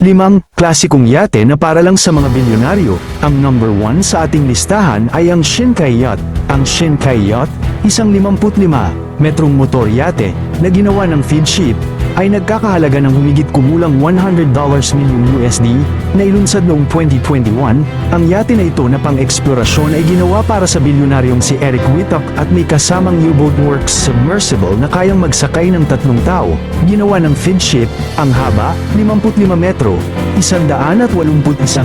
Limang klasikong yate na para lang sa mga bilyonaryo. Ang number 1 sa ating listahan ay ang Shinkai Yacht. Ang Shinkai Yacht, isang 55 metrong motor yate na ginawa ng feed ship, ay nagkakahalaga ng humigit kumulang $100 million USD na ilunsad noong 2021. Ang yate na ito na pang-eksplorasyon ay ginawa para sa bilyonaryong si Eric Whittock at may kasamang U-Boat Works submersible na kayang magsakay ng 3 tao. Ginawa ng feed ship, ang haba, 55 metro, 181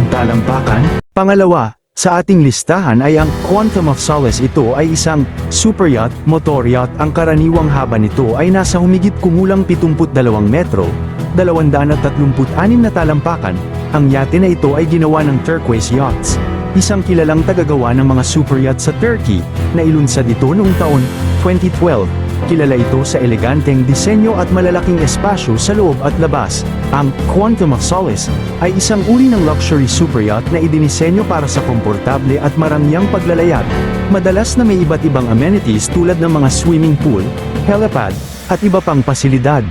talampakan. Pangalawa, sa ating listahan ay ang Quantum of Solace. Ito ay isang super yacht, motor yacht. Ang karaniwang haba nito ay nasa humigit kumulang 72 metro, 236 na talampakan. Ang yate na ito ay ginawa ng Turquoise Yachts, isang kilalang tagagawa ng mga super yacht sa Turkey, na ilunsad ito noong taon 2012. Kilala ito sa eleganteng disenyo at malalaking espasyo sa loob at labas. Ang Quantum of Solace ay isang uri ng luxury super yacht na idinisenyo para sa komportable at marangyang paglalayag. Madalas na may iba't ibang amenities tulad ng mga swimming pool, helipad, at iba pang pasilidad.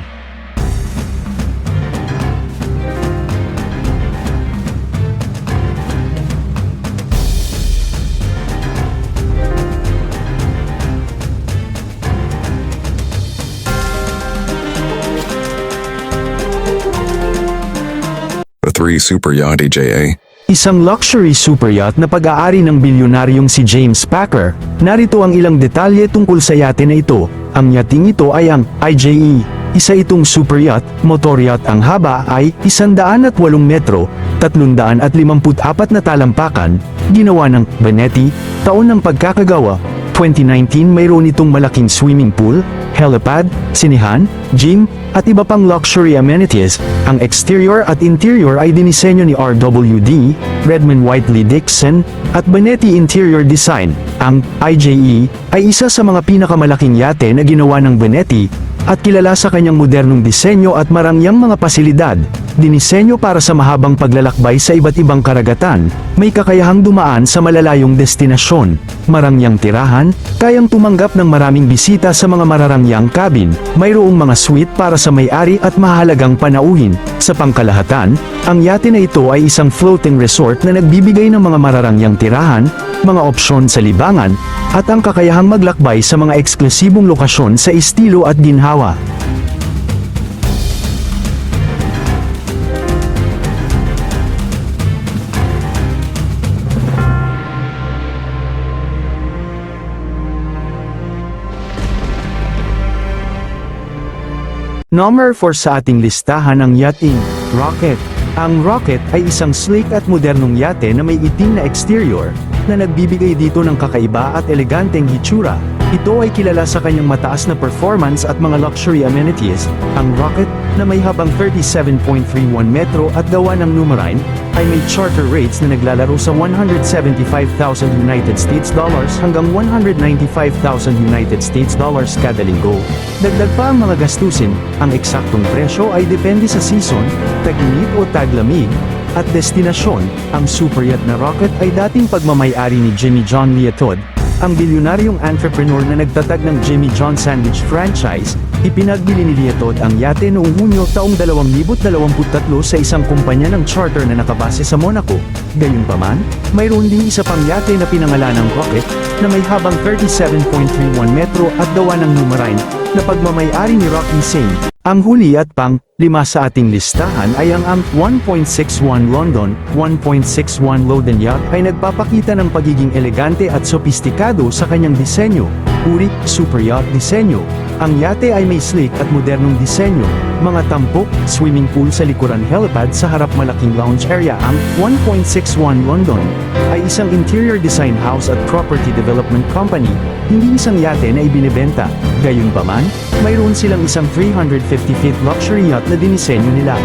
The 3 Super Yacht EJA. Isang luxury super yacht na pag-aari ng bilyonaryong si James Packer. Narito ang ilang detalye tungkol sa yate na ito. Ang yating ito ay ang EJA. Isa itong super yacht, motor yacht. Ang haba ay 108 metro, 354 na talampakan. Ginawa ng Benetti. Taon ng pagkakagawa, 2019. Mayroon itong malaking swimming pool, helipad, sinihan, gym, at iba pang luxury amenities. Ang exterior at interior ay dinisenyo ni RWD, Redmond Whiteley Dixon, at Benetti Interior Design. Ang EJA ay isa sa mga pinakamalaking yate na ginawa ng Benetti, at kilala sa kanyang modernong disenyo at marangyang mga pasilidad. Dinisenyo para sa mahabang paglalakbay sa iba't ibang karagatan, may kakayahang dumaan sa malalayong destinasyon, marangyang tirahan, kayang tumanggap ng maraming bisita sa mga mararangyang cabin, mayroong mga suite para sa may-ari at mahalagang panauhin. Sa pangkalahatan, ang yate na ito ay isang floating resort na nagbibigay ng mga mararangyang tirahan, mga opsyon sa libangan, at ang kakayahang maglakbay sa mga eksklusibong lokasyon sa estilo at ginhawa. Number 4 sa ating listahan ang yachting Rocket. Ang Rocket ay isang sleek at modernong yate na may itim na exterior, na nagbibigay dito ng kakaiba at eleganteng hitsura. Ito ay kilala sa kanyang mataas na performance at mga luxury amenities. Ang Rocket, na may habang 37.31 metro at gawa ng Numarine, ay may charter rates na naglalaro sa $175,000 United States dollars hanggang $195,000 United States dollars kada linggo. Dagdag pa ang mga gastusin, ang eksaktong presyo ay depende sa season, tag-init o taglamig, at destinasyon. Ang super yacht na Rocket ay dating pagmamay-ari ni Jimmy John Liatod, ang bilyonaryong entrepreneur na nagtatag ng Jimmy John Sandwich franchise. Ipinagbili ni Liatod ang yate noong Hunyo taong 2023 sa isang kumpanya ng charter na nakabase sa Monaco. Gayunpaman, mayroon ding isa pang yate na pinangalanang Rocket, na may habang 37.31 metro at gawa ng Numarine, na pagmamay-ari ni Rocky Singh. Ang huli at pang-5 sa ating listahan ay ang 1.61 London, 1.61 Loden Yacht ay nagpapakita ng pagiging elegante at sopistikado sa kanyang disenyo. Uri, super yacht disenyo. Ang yate ay may sleek at modernong disenyo, mga tampok, swimming pool sa likuran, helipad sa harap, malaking lounge area. Ang 1.61 London ay isang interior design house at property development company, hindi isang yate na ibinebenta. Gayunpaman, mayroon silang isang 350 feet luxury yacht na dinisenyo nila.